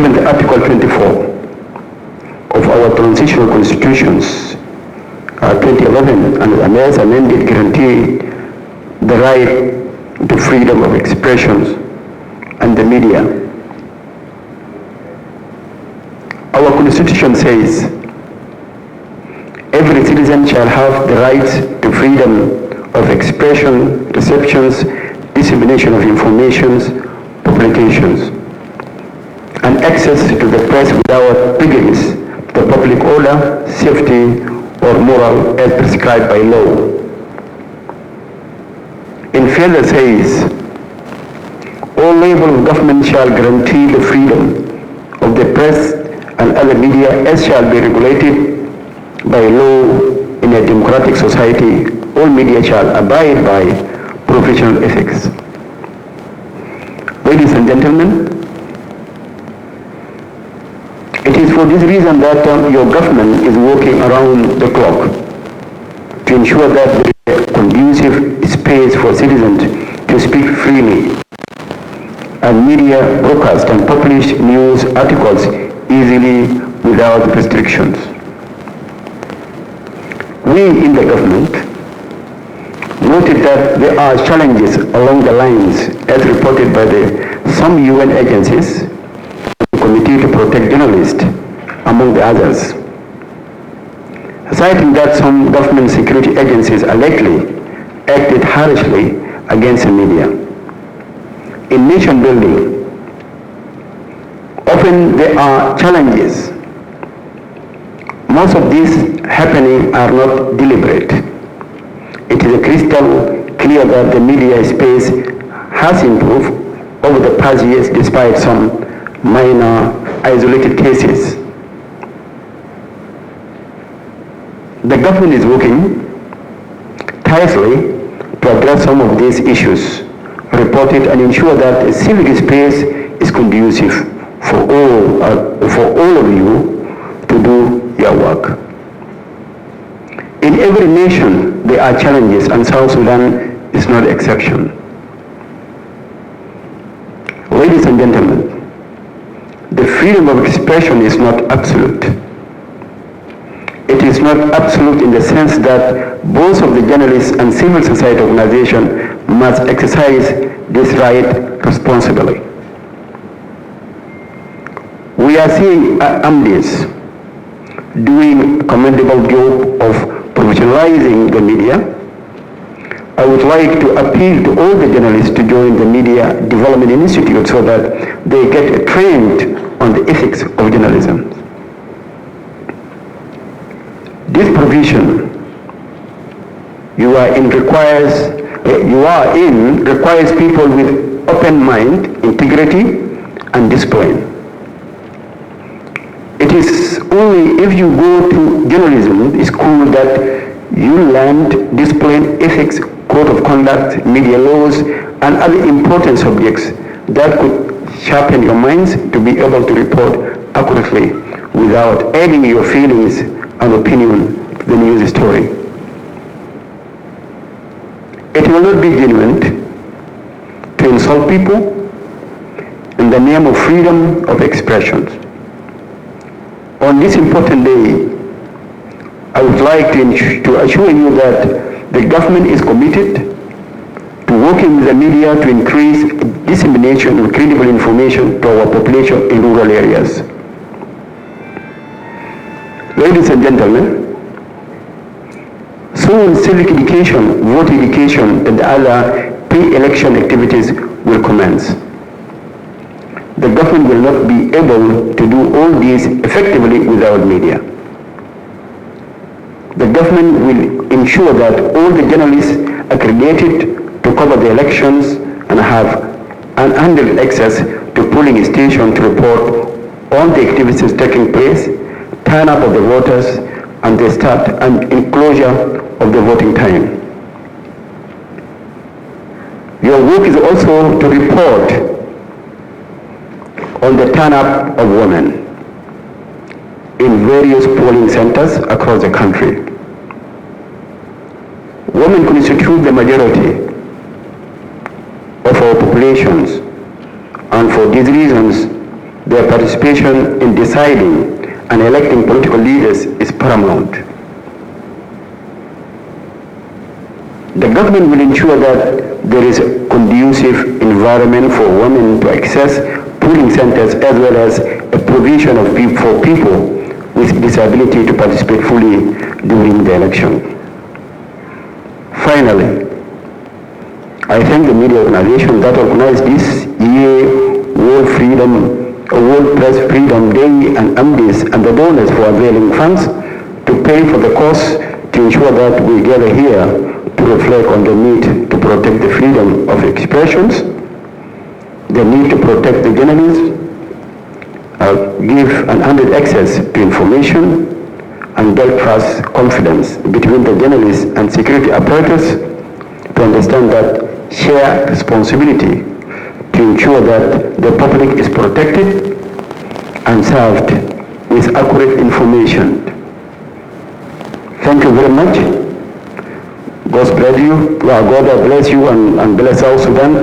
given the Article 24 of our transitional constitutions, 2011, and as amended, guarantee the right to freedom of expression and the media. Our constitution says every citizen shall have the right to freedom of expression, receptions, dissemination of information, publications, and access to the press without prejudice to the public order, safety, or moral as prescribed by law. In further says, all levels of government shall guarantee the freedom of the press and other media as shall be regulated by law in a democratic society. All media shall abide by professional ethics. Ladies and gentlemen, it is for this reason that your government is working around the clock to ensure that there is a conducive space for citizens to speak freely, and media broadcast and publish news articles easily without restrictions. We in the government noted that there are challenges along the lines as reported by some UN agencies, the Committee to Protect Journalists, among the others, citing that some government security agencies allegedly acted harshly against the media. In nation building, often there are challenges. Most of these happening are not deliberate. It is crystal clear that the media space has improved over the past years despite some minor isolated cases. The government is working tirelessly to address some of these issues reported and ensure that the civic space is conducive for all of you to do your work. In every nation there are challenges, and South Sudan is no exception. Ladies and gentlemen, the freedom of expression is not absolute. It is not absolute in the sense that both of the journalists and civil society organizations must exercise this right responsibly. We are seeing AMDIs doing a commendable job of professionalizing the media. I would like to appeal to all the journalists to join the Media Development Institute so that they get trained on the ethics of journalism. This provision you are in requires people with open mind, integrity, and discipline. It is only if you go to journalism school that you learn discipline, ethics, code of conduct, media laws, and other important subjects that could sharpen your minds to be able to report accurately without adding your feelings and opinion to the news story. It will not be genuine to insult people in the name of freedom of expression. On this important day, I would like to assure you that the government is committed to working with the media to increase dissemination of credible information to our population in rural areas. Ladies and gentlemen, soon civic education, vote education, and other pre-election activities will commence. The government will not be able to do all these effectively without media. The government will ensure that all the journalists accredited to cover the elections and have unhindered access to polling stations to report on the activities taking place, turn up of the voters, and the start and enclosure of the voting time. Your work is also to report on the turn-up of women in various polling centers across the country. Women constitute the majority of our populations, and for these reasons, their participation in deciding and electing political leaders is paramount. The government will ensure that there is a conducive environment for women to access polling centers, as well as a provision of for people with disability to participate fully during the election. Finally, I thank the media organization that organized this year World Press Freedom Day and AMDIS and the donors for availing funds to pay for the cost to ensure that we gather here to reflect on the need to protect the freedom of expressions, the need to protect the journalists, give unhindered access to information, and build trust, confidence between the journalists and security apparatus to understand that shared responsibility to ensure that the public is protected and served with accurate information. Thank you very much. God bless you. God bless you and bless South Sudan.